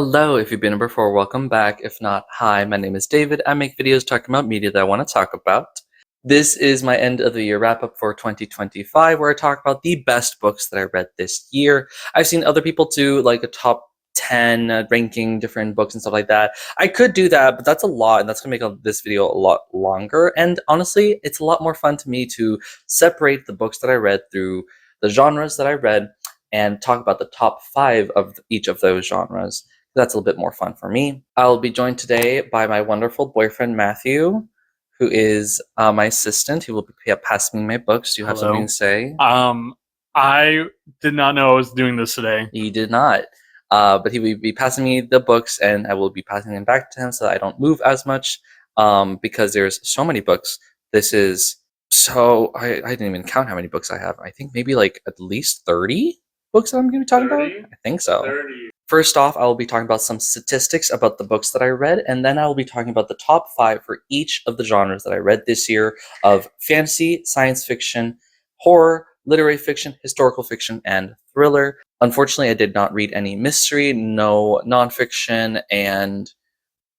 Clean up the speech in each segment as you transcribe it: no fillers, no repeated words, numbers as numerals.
Hello, if you've been here before, welcome back. If not, hi, my name is David. I make videos talking about media that I want to talk about. This is my end of the year wrap up for 2025, where I talk about the best books that I read this year. I've seen other people do like a top 10 ranking different books and stuff like that. I could do that, but that's a lot, and that's going to make this video a lot longer. And honestly, it's a lot more fun to me to separate the books that I read through the genres that I read and talk about the top 5 of each of those genres. That's a little bit more fun for me. I'll be joined today by my wonderful boyfriend, Matthew, who is my assistant. He will be passing me my books. Do you have Hello. something to say? I did not know I was doing this today. He did not. But he will be passing me the books, and I will be passing them back to him so that I don't move as much, because there's so many books. This is so... I didn't even count how many books I have. I think maybe like at least 30 books that I'm going to be talking about? I think so. 30. First off, I will be talking about some statistics about the books that I read, and then I will be talking about the top 5 for each of the genres that I read this year of fantasy, science fiction, horror, literary fiction, historical fiction, and thriller. Unfortunately, I did not read any mystery, no nonfiction, and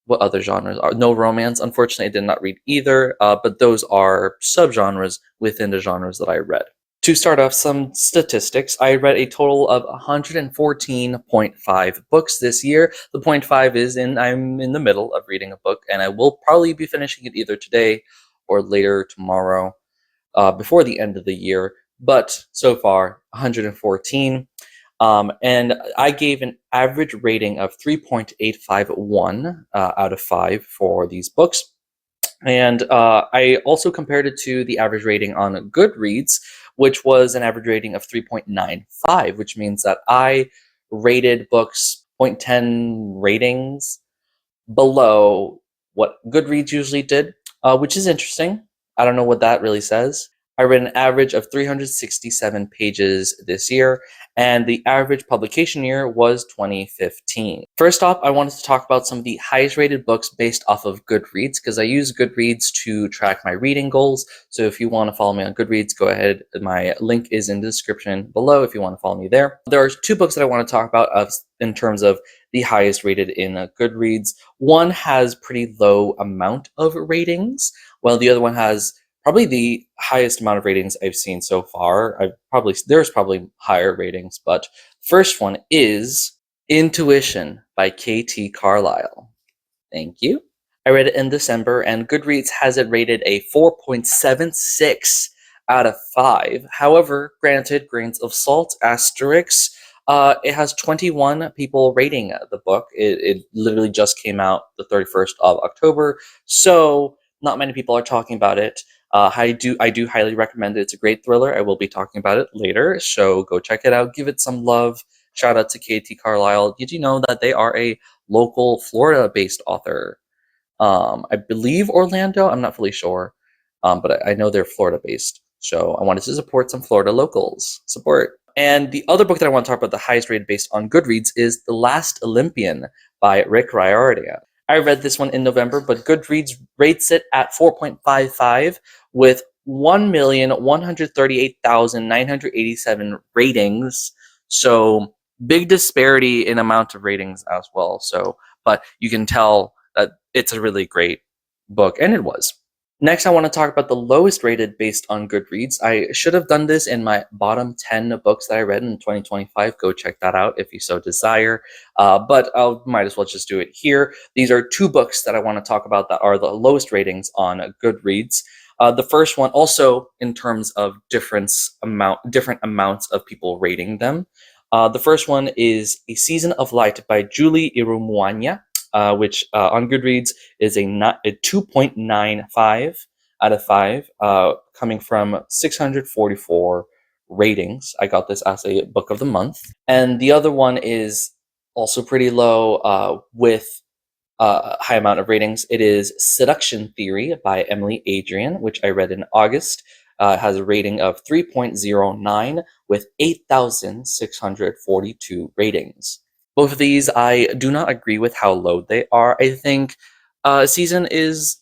what other genres are? No romance. Unfortunately, I did not read either, but those are subgenres within the genres that I read. To start off, some statistics. I read a total of 114.5 books this year. The 0.5 is I'm in the middle of reading a book, and I will probably be finishing it either today or later tomorrow, before the end of the year. But so far, 114. And I gave an average rating of 3.851 out of 5 for these books. And I also compared it to the average rating on Goodreads, which was an average rating of 3.95, which means that I rated books 0.10 ratings below what Goodreads usually did, which is interesting. I don't know what that really says. I read an average of 367 pages this year, and the average publication year was 2015. First off, I wanted to talk about some of the highest rated books based off of Goodreads, because I use Goodreads to track my reading goals. So if you want to follow me on Goodreads, go ahead. My link is in the description below if you want to follow me there. There are 2 books that I want to talk about in terms of the highest rated in Goodreads. One has pretty low amount of ratings, while the other one has probably the highest amount of ratings I've seen so far. There's probably higher ratings, but first one is Intuition by K.T. Carlisle. Thank you. I read it in December, and Goodreads has it rated a 4.76 out of 5. However, granted, grains of salt, asterisks, it has 21 people rating the book. It literally just came out the 31st of October, so not many people are talking about it. I do highly recommend it. It's a great thriller. I will be talking about it later, so go check it out. Give it some love. Shout out to K.T. Carlisle. Did you know that they are a local Florida-based author? I believe Orlando. I'm not fully sure, but I know they're Florida-based. So I wanted to support some Florida locals. Support. And the other book that I want to talk about, the highest rated based on Goodreads, is The Last Olympian by Rick Riordan. I read this one in November, but Goodreads rates it at 4.55 with 1,138,987 ratings. So big disparity in amount of ratings as well. So, but you can tell that it's a really great book, and it was. Next, I want to talk about the lowest rated based on Goodreads. I should have done this in my bottom 10 books that I read in 2025. Go check that out if you so desire. But I might as well just do it here. These are 2 books that I want to talk about that are the lowest ratings on Goodreads. The first one, also in terms of different amounts of people rating them. The first one is A Season of Light by Julie Irumuanya, which on Goodreads is a 2.95 out of 5, coming from 644 ratings. I got this as a book of the month. And the other one is also pretty low, with a high amount of ratings. It is Seduction Theory by Emily Adrian, which I read in August. It has a rating of 3.09 with 8,642 ratings. Both of these, I do not agree with how low they are. I think Season is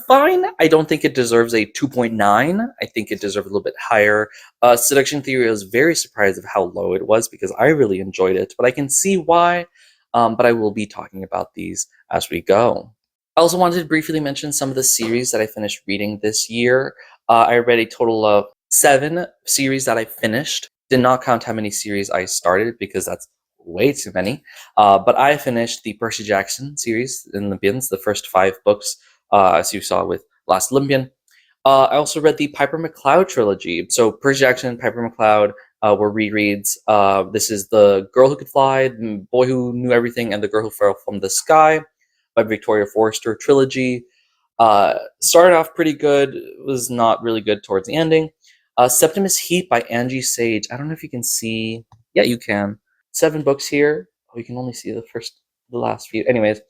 fine. I don't think it deserves a 2.9. I think it deserves a little bit higher. Seduction Theory, I was very surprised of how low it was because I really enjoyed it, but I can see why. but I will be talking about these as we go. I also wanted to briefly mention some of the series that I finished reading this year. I read a total of 7 series that I finished. Did not count how many series I started because that's way too many. But I finished the Percy Jackson series in Olympians, the first 5 books, as you saw with Last Olympian. I also read the Piper McCloud trilogy. So Percy Jackson and Piper McCloud were rereads. This is The Girl Who Could Fly, The Boy Who Knew Everything, and The Girl Who Fell from the Sky by Victoria Forster trilogy. Started off pretty good, was not really good towards the ending. Septimus Heap by Angie Sage. I don't know if you can see. Yeah, you can. 7 books here. Oh, you can only see the last few. Anyways,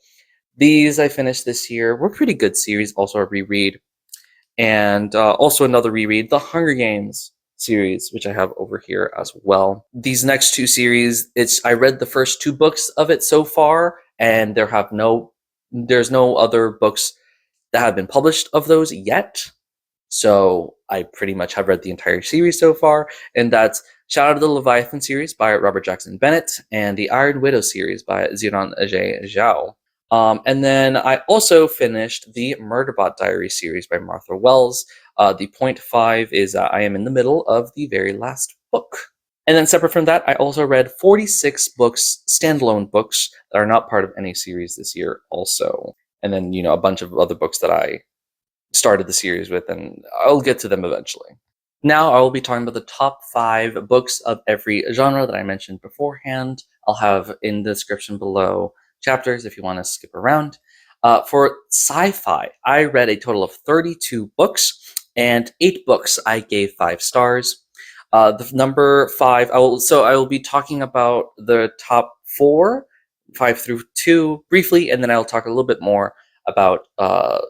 these I finished this year. Were pretty good series. Also a reread. And also another reread, the Hunger Games series, which I have over here as well. These next 2 series, I read the first 2 books of it so far, and there's no other books that have been published of those yet. So I pretty much have read the entire series so far, and that's Shout Out to the Leviathan series by Robert Jackson Bennett and the Iron Widow series by Ziran Ajay Zhao. And then I also finished the Murderbot Diary series by Martha Wells. The point 5 is I am in the middle of the very last book. And then separate from that, I also read 46 books, standalone books, that are not part of any series this year also. And then, a bunch of other books that I started the series with, and I'll get to them eventually. Now I will be talking about the top 5 books of every genre that I mentioned beforehand. I'll have in the description below chapters if you want to skip around. For sci-fi, I read a total of 32 books, and 8 books I gave 5 stars. The number 5, I will be talking about the top 4, 5 through 2, briefly, and then I'll talk a little bit more about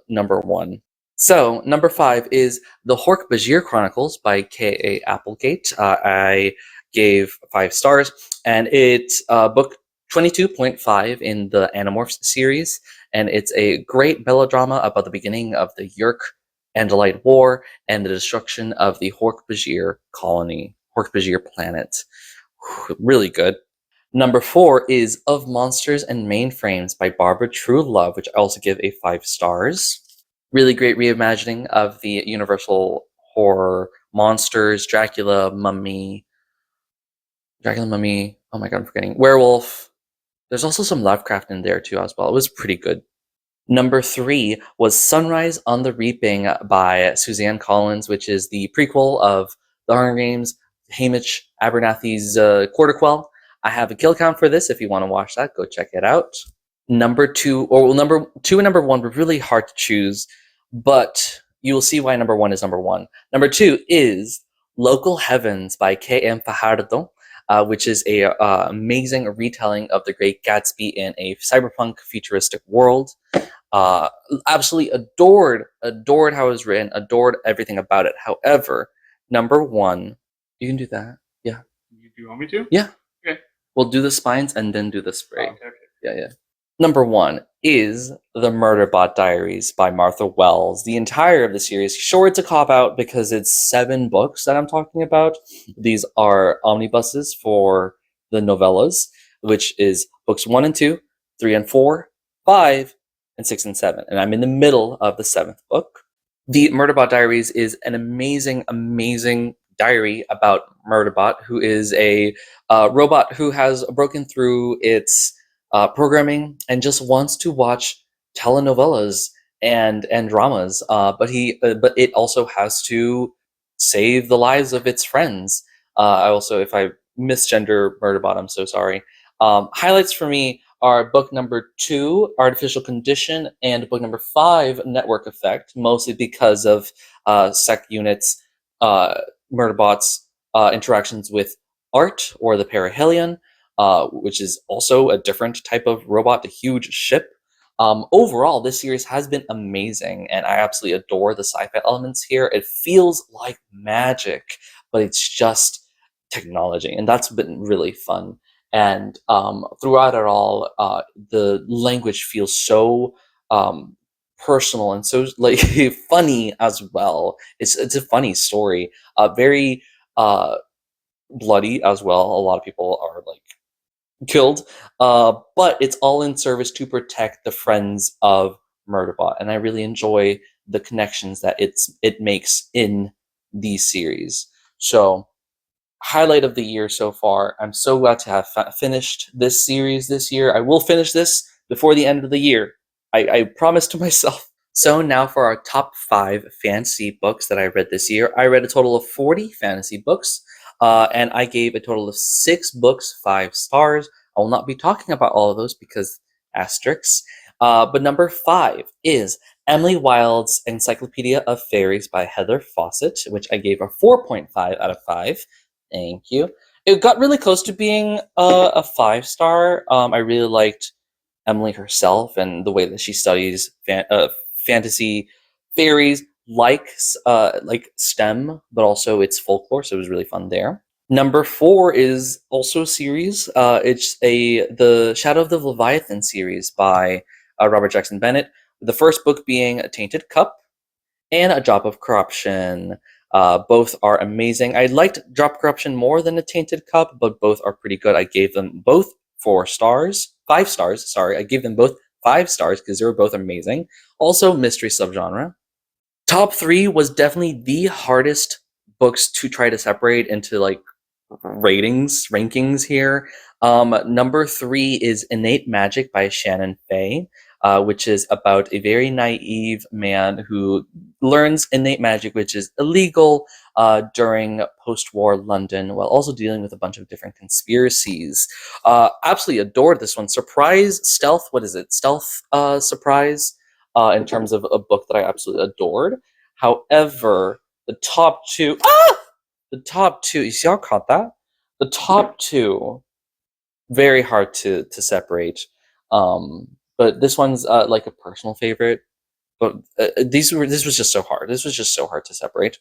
number 1. So, number 5 is The Hork-Bajir Chronicles by K.A. Applegate. I gave 5 stars, and it's book 22.5 in the Animorphs series, and it's a great melodrama about the beginning of the Yeerk-Andalite War and the destruction of the Hork-Bajir colony, Hork-Bajir planet. Really good. Number 4 is Of Monsters and Mainframes by Barbara Truelove, which I also give a 5 stars. Really great reimagining of the Universal horror monsters, Dracula, Mummy, oh my god, I'm forgetting, Werewolf. There's also some Lovecraft in there too as well. It was pretty good. Number 3 was Sunrise on the Reaping by Suzanne Collins, which is the prequel of The Hunger Games, Hamish Abernathy's Quarterquell. I have a kill count for this. If you want to watch that, go check it out. Number 2 and number 1 were really hard to choose, but you will see why number 1 is number 1. Number 2 is Local Heavens by K.M. Fajardo, which is a amazing retelling of The Great Gatsby in a cyberpunk futuristic world. Absolutely adored how it was written, adored everyththing about it. However, number 1, you can do that. Yeah. Do you want me to? Yeah. Okay. We'll do the spines and then do the spray. Oh, okay. Yeah. Number 1 is The Murderbot Diaries by Martha Wells. The entire of the series, sure, it's a cop-out because it's 7 books that I'm talking about. These are omnibuses for the novellas, which is books 1 and 2, 3 and 4, 5, and 6 and 7. And I'm in the middle of the 7th book. The Murderbot Diaries is an amazing, amazing diary about Murderbot, who is a robot who has broken through its programming and just wants to watch telenovelas and dramas, but it also has to save the lives of its friends. If I misgender Murderbot, I'm so sorry. Highlights for me are book number 2, Artificial Condition, and book number 5, Network Effect, mostly because of Sec Unit's Murderbot's interactions with Art, or the Perihelion, which is also a different type of robot, a huge ship. Overall, this series has been amazing, and I absolutely adore the sci-fi elements here. It feels like magic, but it's just technology, and that's been really fun. And throughout it all, the language feels so personal and so funny as well. It's a funny story, very bloody as well. A lot of people are killed, but it's all in service to protect the friends of Murderbot, and I really enjoy the connections that it makes in these series. So, highlight of the year so far. I'm so glad to have finished this series this year. I will finish this before the end of the year. I promise to myself. So now for our top 5 fantasy books that I read this year. I read a total of 40 fantasy books, and I gave a total of 6 books 5 stars. I will not be talking about all of those because asterisks. But number 5 is Emily Wilde's Encyclopedia of Fairies by Heather Fawcett, which I gave a 4.5 out of 5. Thank you. It got really close to being a 5 star. I really liked Emily herself and the way that she studies fantasy fairies, like STEM, but also it's folklore, so it was really fun there. Number 4 is also a series. It's the Shadow of the Leviathan series by Robert Jackson Bennett. The first book being A Tainted Cup and A Drop of Corruption. Both are amazing. I liked Drop Corruption more than A Tainted Cup, but both are pretty good. I gave them both 4 stars, 5 stars. Sorry, I gave them both 5 stars because they were both amazing. Also, mystery subgenre. Top 3 was definitely the hardest books to try to separate into like rankings here. Number 3 is Innate Magic by Shannon Fay, which is about a very naive man who learns innate magic, which is illegal during post-war London, while also dealing with a bunch of different conspiracies. Absolutely adored this one. Surprise, stealth. What is it? Stealth surprise. In terms of a book that I absolutely adored. However, the top two. The top two. You see how I caught that? The top two, very hard to separate. But this one's like a personal favorite. But this was just so hard. This was just so hard to separate.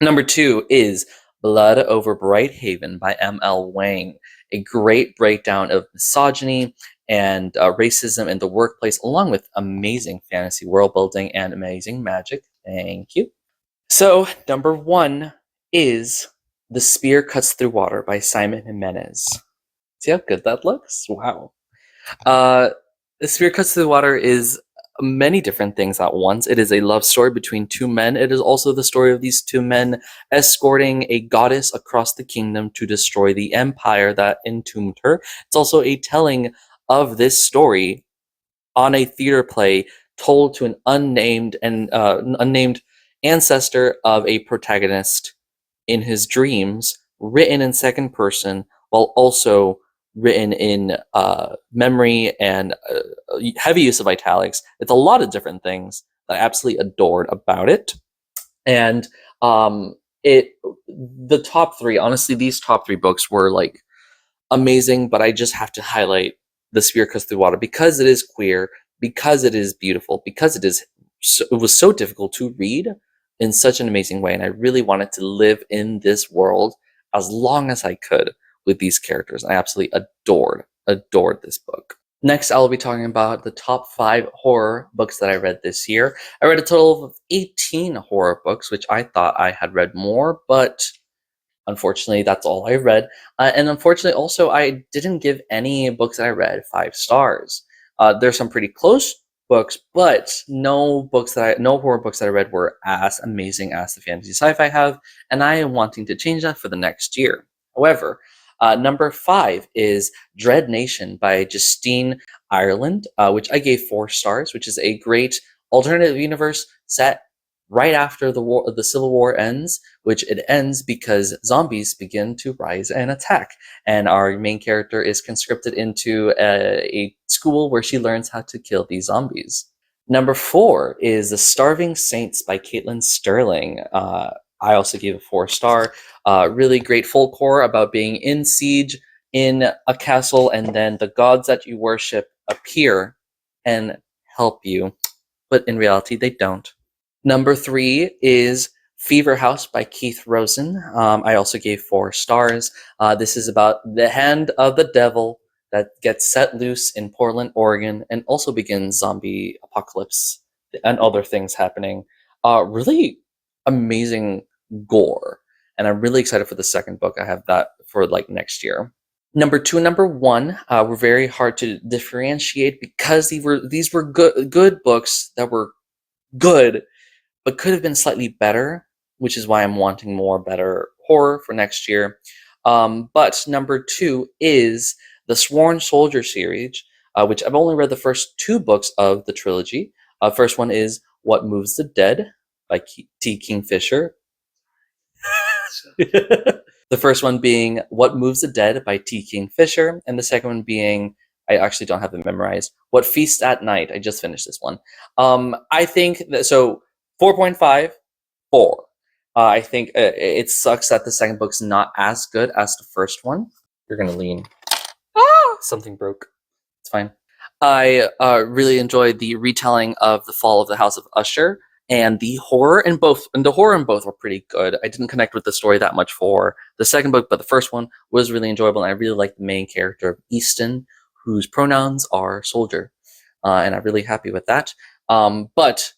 Number 2 is Blood Over Bright Haven by M.L. Wang. A great breakdown of misogyny and racism in the workplace, along with amazing fantasy world building and amazing magic. Thank you. So, number 1 is The Spear Cuts Through Water by Simon Jimenez. See how good that looks? Wow. Uh, the Spear Cuts Through the Water is many different things at once. It is a love story between 2 men. It is also the story of these 2 men escorting a goddess across the kingdom to destroy the empire that entombed her. It's also a telling of this story on a theater play told to an unnamed ancestor of a protagonist in his dreams, written in second person, while also written in memory and heavy use of italics. It's a lot of different things that I absolutely adored about it. And the top 3, honestly, these top 3 books were like amazing, but I just have to highlight The Spear Cuts Through Water because it is queer, because it is beautiful, because it was so difficult to read in such an amazing way, and I really wanted to live in this world as long as I could with these characters. I absolutely adored this book. Next, I'll be talking about the top 5 horror books that I read this year. I read a total of 18 horror books, which I thought I had read more, but unfortunately, that's all I read. And unfortunately, also, I didn't give any books that I read 5 stars. There's some pretty close books, but no horror books that I read were as amazing as the fantasy sci-fi have, and I am wanting to change that for the next year. However, number 5 is Dread Nation by Justine Ireland, which I gave 4 stars, which is a great alternative universe set right after the Civil War ends, which it ends because zombies begin to rise and attack. And our main character is conscripted into a school where she learns how to kill these zombies. Number 4 is The Starving Saints by Caitlin Sterling. I also gave a 4 star. Really great folk horror about being in siege in a castle, and then the gods that you worship appear and help you. But in reality, they don't. Number 3 is Fever House by Keith Rosen. I also gave 4 stars. This is about the hand of the devil that gets set loose in Portland, Oregon, and also begins zombie apocalypse and other things happening. Really amazing gore, and I'm really excited for the second book. I have that for like next year. Number two and number one were very hard to differentiate because these were good books that were good, but could have been slightly better, which is why I'm wanting more better horror for next year. But number two is the Sworn Soldier series, which I've only read the first two books of the trilogy. First one is What Moves the Dead by T. Kingfisher. The first one being What Moves the Dead by T. Kingfisher, and the second one being, I actually don't have it memorized, What Feasts at Night. I just finished this one. I think that, so 4.5, 4. I think it sucks that the second book's not as good as the first one. You're gonna lean. Ah! Something broke. It's fine. I really enjoyed the retelling of The Fall of the House of Usher, and the horror in both. And the horror in both were pretty good. I didn't connect with the story that much for the second book, but the first one was really enjoyable, and I really liked the main character of Easton, whose pronouns are soldier, and I'm really happy with that. But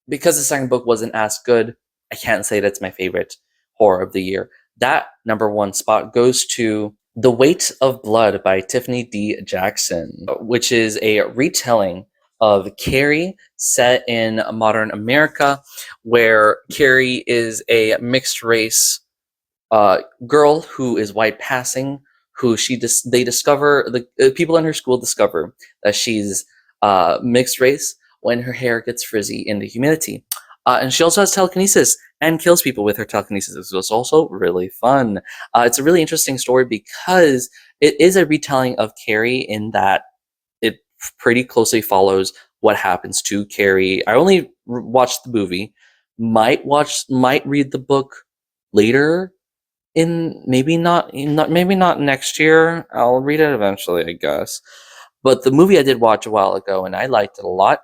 because the second book wasn't as good, I can't say that's my favorite horror of the year. That number one spot goes to The Weight of Blood by Tiffany D. Jackson, which is a retelling of Carrie set in modern America, where Carrie is a mixed race girl who is white passing, who they discover, the people in her school discover that she's mixed race when her hair gets frizzy in the humidity. And she also has telekinesis and kills people with her telekinesis. It's also really fun. It's a really interesting story because it is a retelling of Carrie in that it pretty closely follows what happens to Carrie. I only watched the movie. Might read the book later, in maybe not next year. I'll read it eventually, I guess. But the movie I did watch a while ago, and I liked it a lot.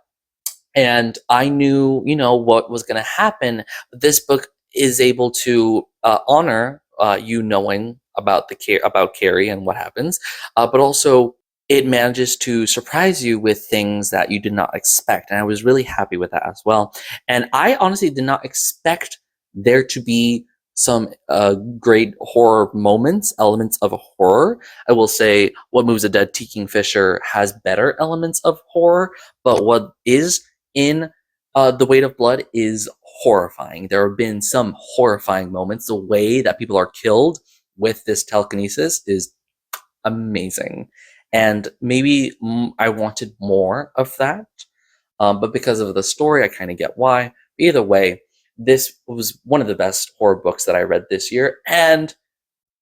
And I knew, what was going to happen. But this book is able to honor you knowing about about Carrie and what happens, but also it manages to surprise you with things that you did not expect. And I was really happy with that as well. And I honestly did not expect there to be some great horror elements of horror. I will say What Moves the Dead, T. Kingfisher has better elements of horror, but what is in The Weight of Blood is horrifying. There have been some horrifying moments. The way that people are killed with this telekinesis is amazing. And maybe I wanted more of that, but because of the story, I kind of get why. Either way, this was one of the best horror books that I read this year, and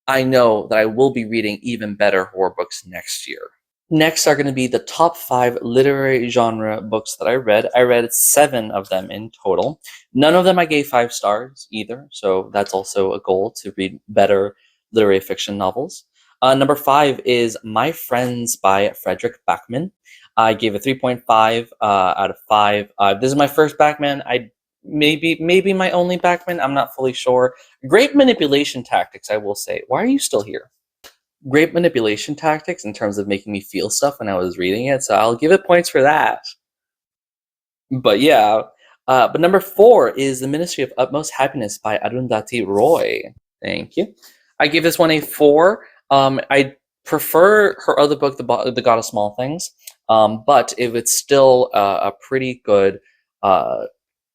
I know that I will be reading even better horror books next year. Next are going to be the top 5 literary genre books that I read. I read 7 of them in total. None of them I gave 5 stars either, so that's also a goal, to read better literary fiction novels. Number 5 is My Friends by Frederick Backman. I gave it 3.5 out of 5. This is my first Backman. Maybe my only Backman. I'm not fully sure. Great manipulation tactics, I will say. Why are you still here? Great manipulation tactics in terms of making me feel stuff when I was reading it, so I'll give it points for that. But yeah, but number 4 is The Ministry of Utmost Happiness by Arundhati Roy. Thank you. I give this one a 4. I prefer her other book, The God of Small Things, but it's still a pretty good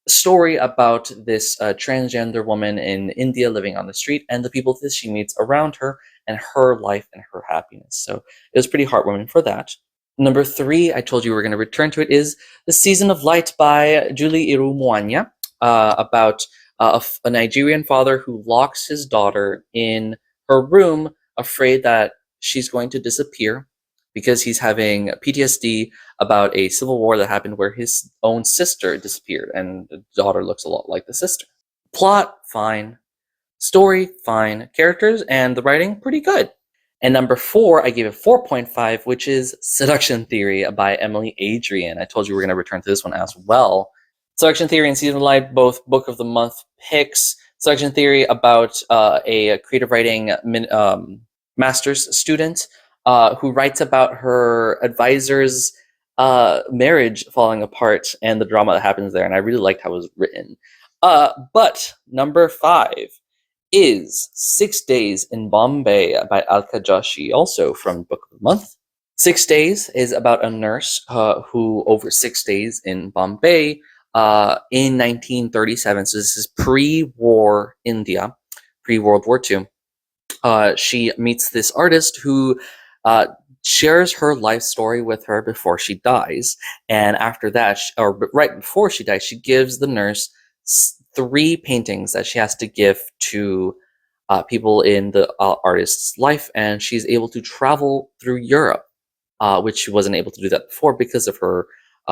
story about this transgender woman in India living on the street and the people that she meets around her and her life and her happiness. So it was pretty heartwarming for that. Number 3, I told you we were going to return to it, is The Season of Light by Julie Irumuanya, about a Nigerian father who locks his daughter in her room, afraid that she's going to disappear because he's having PTSD about a civil war that happened where his own sister disappeared, and the daughter looks a lot like the sister. Plot, fine. Story, fine. Characters and the writing, pretty good. And number 4, I gave it 4.5, which is Seduction Theory by Emily Adrian. I told you we're going to return to this one as well. Seduction Theory and Season of Light, both Book of the Month picks. Seduction Theory about a creative writing master's student who writes about her advisor's marriage falling apart and the drama that happens there, and I really liked how it was written. But number 5 is 6 Days in Bombay by Al-Kajashi, also from Book of the Month. 6 Days is about a nurse who, over 6 days in Bombay in 1937, so this is pre-war India, pre-World War II, she meets this artist who uh, shares her life story with her before she dies. And after that, or right before she dies, she gives the nurse three paintings that she has to give to people in the artist's life. And she's able to travel through Europe, which she wasn't able to do that before because of her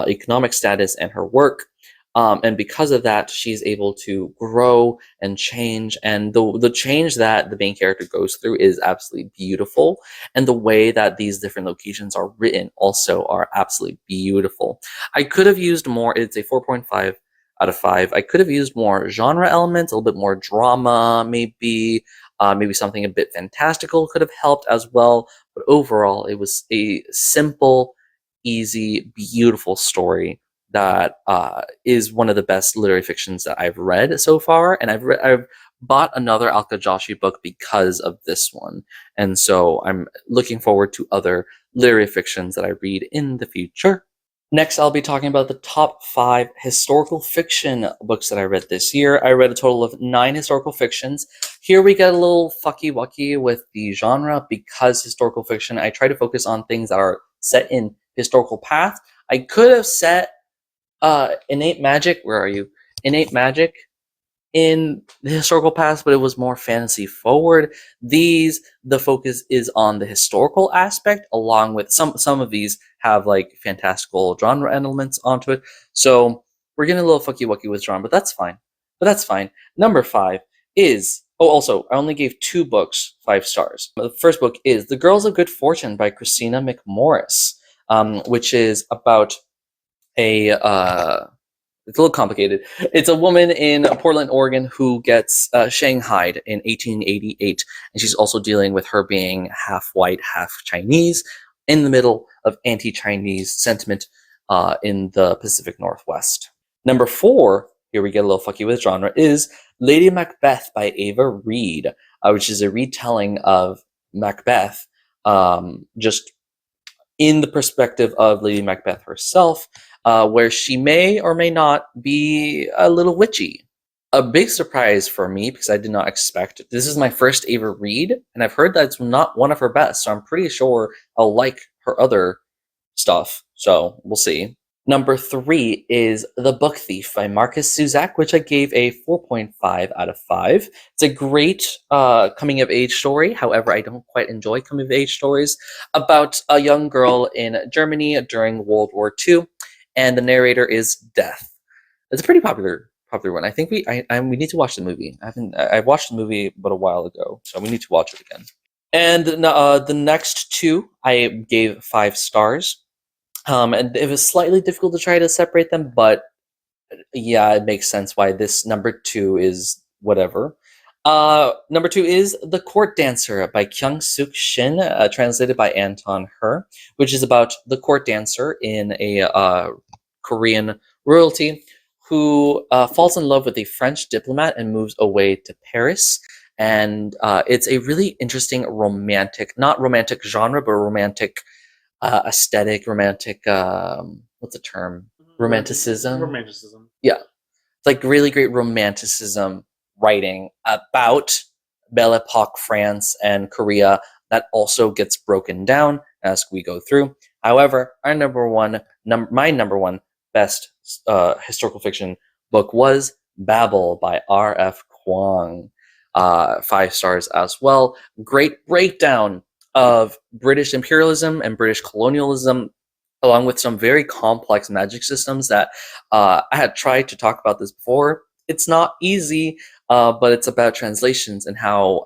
economic status and her work. And because of that, she's able to grow and change. And the change that the main character goes through is absolutely beautiful. And the way that these different locations are written also are absolutely beautiful. I could have used more. It's a 4.5 out of 5. I could have used more genre elements, a little bit more drama, maybe. Maybe something a bit fantastical could have helped as well. But overall, it was a simple, easy, beautiful story that is one of the best literary fictions that I've read so far. And I've bought another Al-Kajashi book because of this one. And so I'm looking forward to other literary fictions that I read in the future. Next, I'll be talking about the top 5 historical fiction books that I read this year. I read a total of 9 historical fictions. Here we get a little fucky-wucky with the genre because historical fiction, I try to focus on things that are set in historical path. I could have set innate magic. Where are you? Innate magic in the historical past, but it was more fantasy forward. The focus is on the historical aspect, along with some of these have like fantastical genre elements onto it. So we're getting a little fucky wucky with genre, but that's fine. Number 5 is, oh, also I only gave 2 books 5 stars. The first book is The Girls of Good Fortune by Christina McMorris, which is about a it's a little complicated. It's a woman in Portland, Oregon, who gets shanghaied in 1888, and she's also dealing with her being half white, half Chinese, in the middle of anti-Chinese sentiment in the Pacific Northwest. Number 4, here we get a little fucky with genre, is Lady Macbeth by Ava Reed, which is a retelling of Macbeth, just in the perspective of Lady Macbeth herself, where she may or may not be a little witchy. A big surprise for me, because I did not expect it. This is my first Ava Reed, and I've heard that's not one of her best, so I'm pretty sure I'll like her other stuff. So we'll see. Number 3 is The Book Thief by Marcus Zuzak, which I gave a 4.5 out of 5. It's a great coming of age story. However, I don't quite enjoy coming of age stories about a young girl in Germany during World War II, and the narrator is Death. It's a pretty popular one. I think we need to watch the movie. I watched the movie but a while ago, so we need to watch it again. And the next 2 I gave 5 stars. And it was slightly difficult to try to separate them, but yeah, it makes sense why this number 2 is whatever. Number 2 is The Court Dancer by Kyung-Suk Shin, translated by Anton Her, which is about the court dancer in a Korean royalty who falls in love with a French diplomat and moves away to Paris. And it's a really interesting romantic, not romantic genre, but romantic aesthetic, romantic, what's the term? Romanticism? Romanticism. Yeah. It's like really great romanticism writing about Belle Epoque France and Korea that also gets broken down as we go through. However, my number one best historical fiction book was Babel by R.F. Kuang. 5 stars as well. Great breakdown of British imperialism and British colonialism, along with some very complex magic systems that I had tried to talk about this before. It's not easy, but it's about translations and how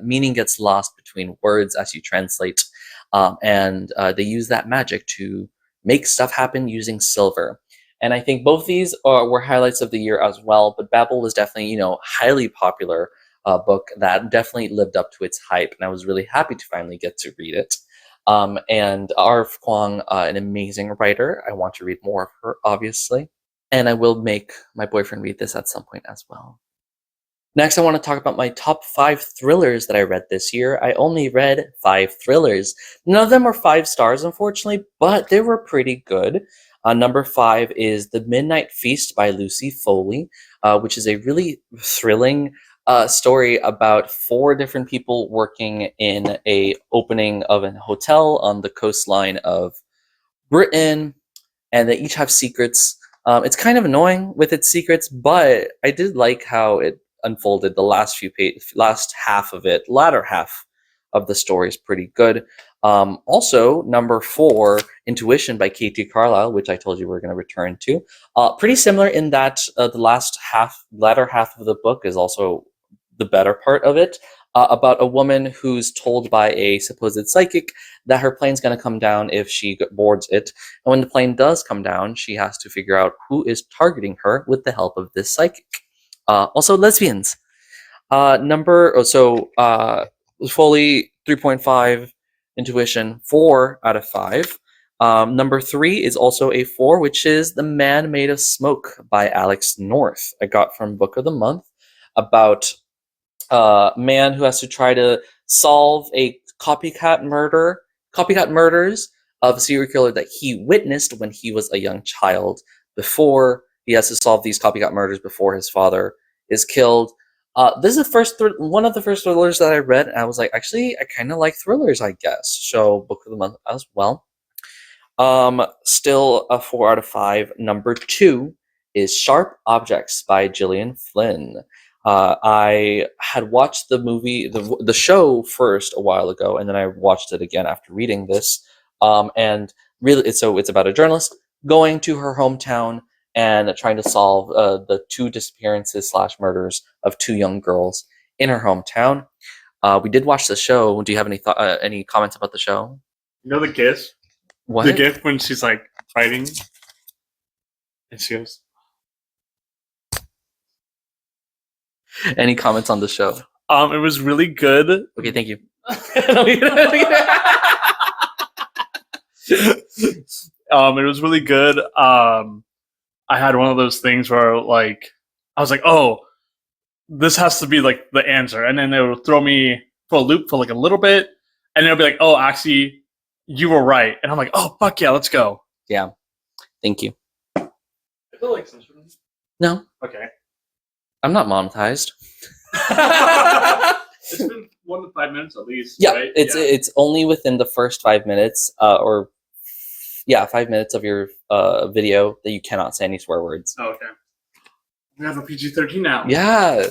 meaning gets lost between words as you translate. And they use that magic to make stuff happen using silver. And I think both these were highlights of the year as well, but Babel was definitely, highly popular book that definitely lived up to its hype, and I was really happy to finally get to read it. And R.F. Kuang, an amazing writer. I want to read more of her, obviously. And I will make my boyfriend read this at some point as well. Next, I want to talk about my top 5 thrillers that I read this year. I only read 5 thrillers. None of them are 5 stars, unfortunately, but they were pretty good. Number 5 is The Midnight Feast by Lucy Foley, which is a really thrilling story about 4 different people working in a opening of a hotel on the coastline of Britain, and they each have secrets. It's kind of annoying with its secrets, but I did like how it unfolded. The last half of it, latter half of the story is pretty good. Also, number 4, Intuition by Katie Carlisle, which I told you we're going to return to. Pretty similar in that latter half of the book is also the better part of it. About a woman who's told by a supposed psychic that her plane's going to come down if she boards it. And when the plane does come down, she has to figure out who is targeting her with the help of this psychic. Also, lesbians. Foley 3.5, Intuition 4 out of 5. Number 3 is also a 4, which is The Man Made of Smoke by Alex North. I got from Book of the Month, about a man who has to try to solve a copycat murders of a serial killer that he witnessed when he was a young child. Before he has to solve these copycat murders before his father is killed. This is one of the first thrillers that I read, and I was like, actually, I kind of like thrillers, I guess. So, Book of the Month as well. Still a 4 out of 5. Number 2 is Sharp Objects by Gillian Flynn. I had watched the show first a while ago, and then I watched it again after reading this. And really, it's about a journalist going to her hometown and trying to solve the 2 disappearances / murders of 2 young girls in her hometown. We did watch the show. Do you have any comments about the show? You know the kiss? What? The gift when she's like fighting, and she goes. Any comments on the show? It was really good. Okay, thank you. It was really good. I had one of those things where like I was like, oh, this has to be like the answer, and then they would throw me for a loop for like a little bit, and they'll be like, oh, actually, you were right, and I'm like, oh, fuck yeah, let's go. Yeah, thank you. I feel like No, okay. I'm not monetized. It's been 1 to 5 minutes at least. Yeah, right? it's only within the first 5 minutes, 5 minutes of your video that you cannot say any swear words. Oh, okay. We have a PG-13 now. Yeah.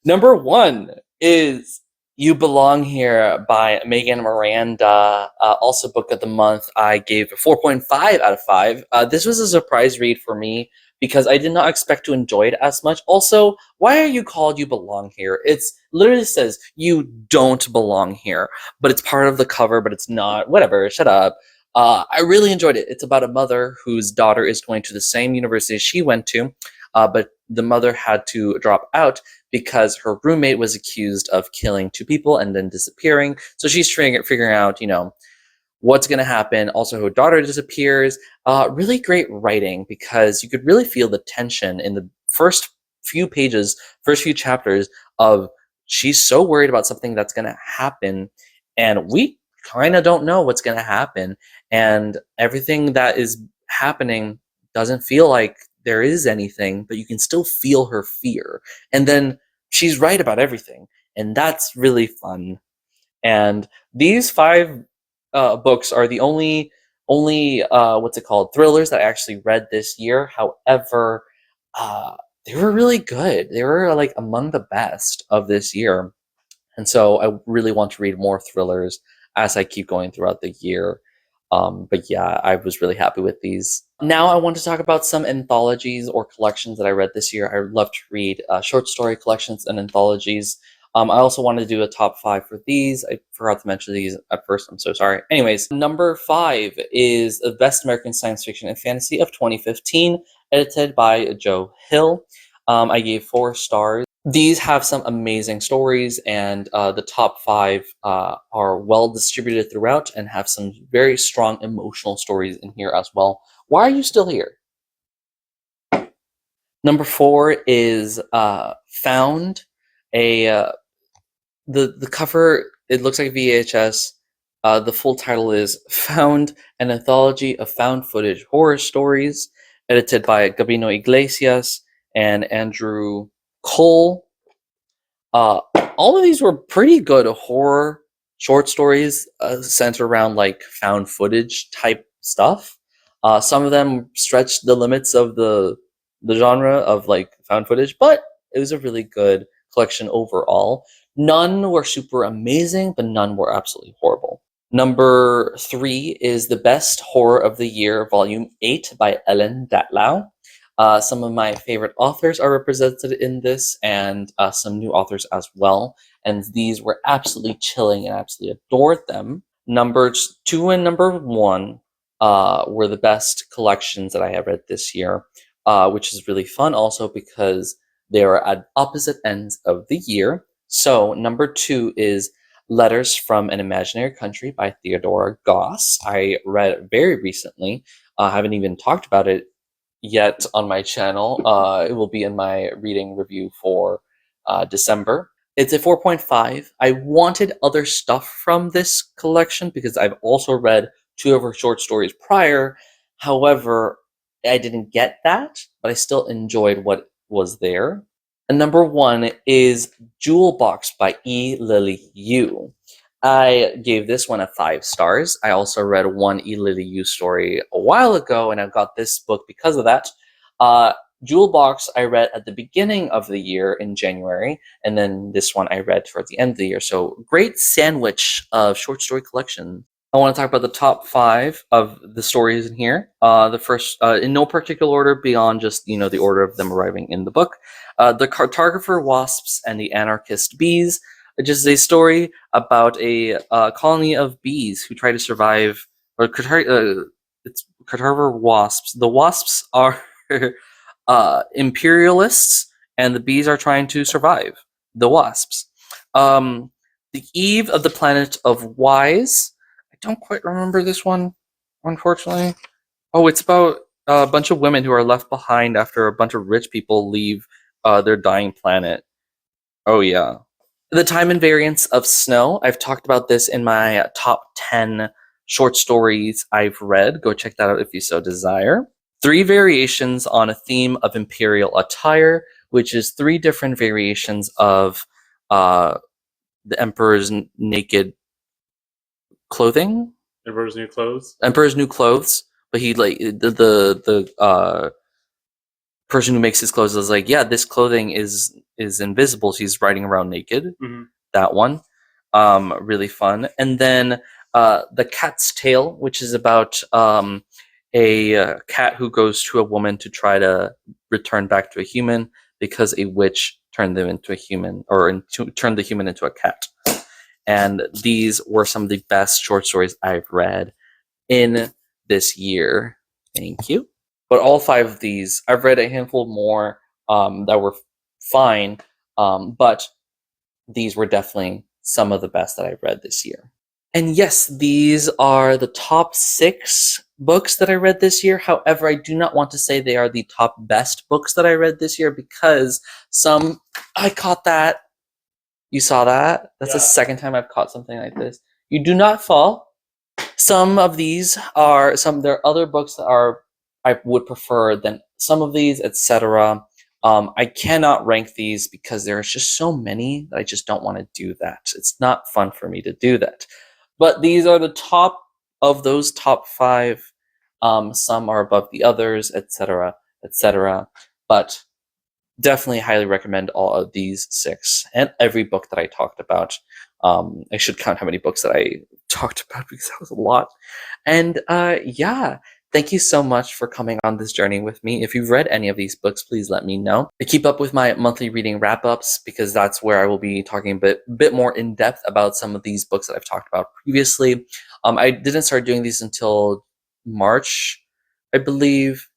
Number 1 is You Belong Here by Megan Miranda. Also Book of the Month. I gave 4.5 out of 5. This was a surprise read for me because I did not expect to enjoy it as much. Also, why are you called You Belong Here? It's literally says you don't belong here, but it's part of the cover, but it's not. Whatever, shut up. I really enjoyed it. It's about a mother whose daughter is going to the same university she went to, but the mother had to drop out because her roommate was accused of killing 2 people and then disappearing. So she's figuring out, what's going to happen. Also, her daughter disappears. Really great writing because you could really feel the tension in the first few chapters of she's so worried about something that's going to happen, and we kind of don't know what's going to happen, and everything that is happening doesn't feel like there is anything, but you can still feel her fear. And then she's right about everything, and that's really fun. And these 5 books are the only thrillers that I actually read this year. However, they were really good. They were like among the best of this year, and so I really want to read more thrillers as I keep going throughout the year. But yeah, I was really happy with these. Now I want to talk about some anthologies or collections that I read this year. I love to read short story collections and anthologies. I also wanted to do a top 5 for these. I forgot to mention these at first. I'm so sorry. Anyways, number 5 is The Best American Science Fiction and Fantasy of 2015, edited by Joe Hill. I gave 4 stars. These have some amazing stories, and the top 5 are well distributed throughout and have some very strong emotional stories in here as well. Why are you still here? Number 4 is Found, The cover, it looks like VHS. The full title is Found, an Anthology of Found Footage Horror Stories, edited by Gabino Iglesias and Andrew Cole. Uh, all of these were pretty good horror short stories centered around like found footage type stuff. Some of them stretched the limits of the genre of like found footage, but it was a really good collection overall. None were super amazing, but none were absolutely horrible. Number 3 is The Best Horror of the Year, Volume 8 by Ellen Datlow. Some of my favorite authors are represented in this, and some new authors as well. And these were absolutely chilling, and absolutely adored them. Numbers 2 and number 1 were the best collections that I have read this year, which is really fun also because they are at opposite ends of the year. So number 2 is Letters from an Imaginary Country by Theodora Goss. I read it very recently. I haven't even talked about it yet on my channel. It will be in my reading review for December. It's a 4.5. I wanted other stuff from this collection because I've also read 2 of her short stories prior. However, I didn't get that, but I still enjoyed what was there. And number 1 is Jewel Box by E. Lily Yu. I gave this one a 5 stars. I also read one E. Lily Yu story a while ago, and I got this book because of that. Jewel Box I read at the beginning of the year in January, and then this one I read towards the end of the year. So great sandwich of short story collection. I want to talk about the top 5 of the stories in here. The first, in no particular order beyond just the order of them arriving in the book. The Cartographer Wasps and the Anarchist Bees, which is a story about a colony of bees who try to survive. Or it's Cartographer Wasps. The wasps are imperialists, and the bees are trying to survive. The wasps. The Eve of the Planet of Wise. I don't quite remember this one, unfortunately. Oh, it's about a bunch of women who are left behind after a bunch of rich people leave their dying planet. Oh, yeah. The Time and Variance of Snow. I've talked about this in my top 10 short stories I've read. Go check that out if you so desire. 3 variations on a theme of imperial attire, which is 3 different variations of the Emperor's naked clothing. Emperor's New Clothes. Emperor's New Clothes, but he like the person who makes his clothes is like, yeah, this clothing is invisible. So he's riding around naked. Mm-hmm. That one, really fun. And then the Cat's Tale, which is about a cat who goes to a woman to try to return back to a human because a witch turned them into a human, or turned the human into a cat. And these were some of the best short stories I've read in this year. Thank you. But all 5 of these, I've read a handful more that were fine, but these were definitely some of the best that I've read this year. And yes, these are the top 6 books that I read this year. However, I do not want to say they are the top best books that I read this year because I caught that. You saw that? That's the second time I've caught something like this. You do not fall. Some of these are there are other books that I would prefer than some of these, etc. I cannot rank these because there's just so many that I just don't want to do that. It's not fun for me to do that. But these are the top of those top 5. Some are above the others, etc., etc. But definitely highly recommend all of these 6 and every book that I talked about. I should count how many books that I talked about because that was a lot. And yeah, thank you so much for coming on this journey with me. If you've read any of these books, please let me know. I keep up with my monthly reading wrap-ups because that's where I will be talking a bit more in depth about some of these books that I've talked about previously. I didn't start doing these until March, I believe,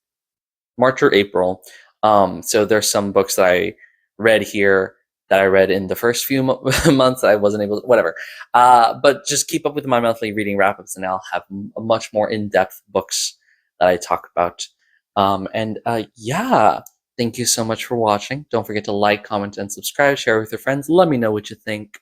March or April. So there's some books that I read here that I read in the first few months that I wasn't able to, whatever. But just keep up with my monthly reading wrap-ups and I'll have much more in-depth books that I talk about. And yeah, Thank you so much for watching. Don't forget to like, comment, and subscribe. Share with your friends. Let me know what you think.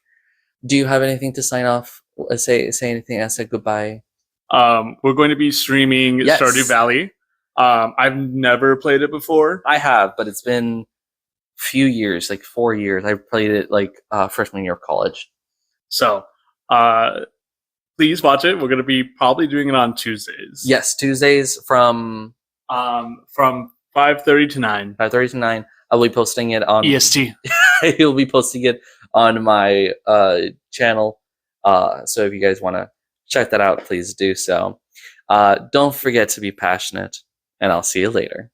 Do you have anything to sign off? Say anything and say goodbye. We're going to be streaming Yes. Stardew Valley. I've never played it before. I have, but it's been a few years, like 4 years. I played it like freshman year of college. So, please watch it. We're going to be probably doing it on Tuesdays. Yes, Tuesdays from 5:30 to 9. 5:30 to 9. I'll be posting it on EST. He'll be posting it on my channel. So if you guys want to check that out, please do so. Don't forget to be passionate, and I'll see you later.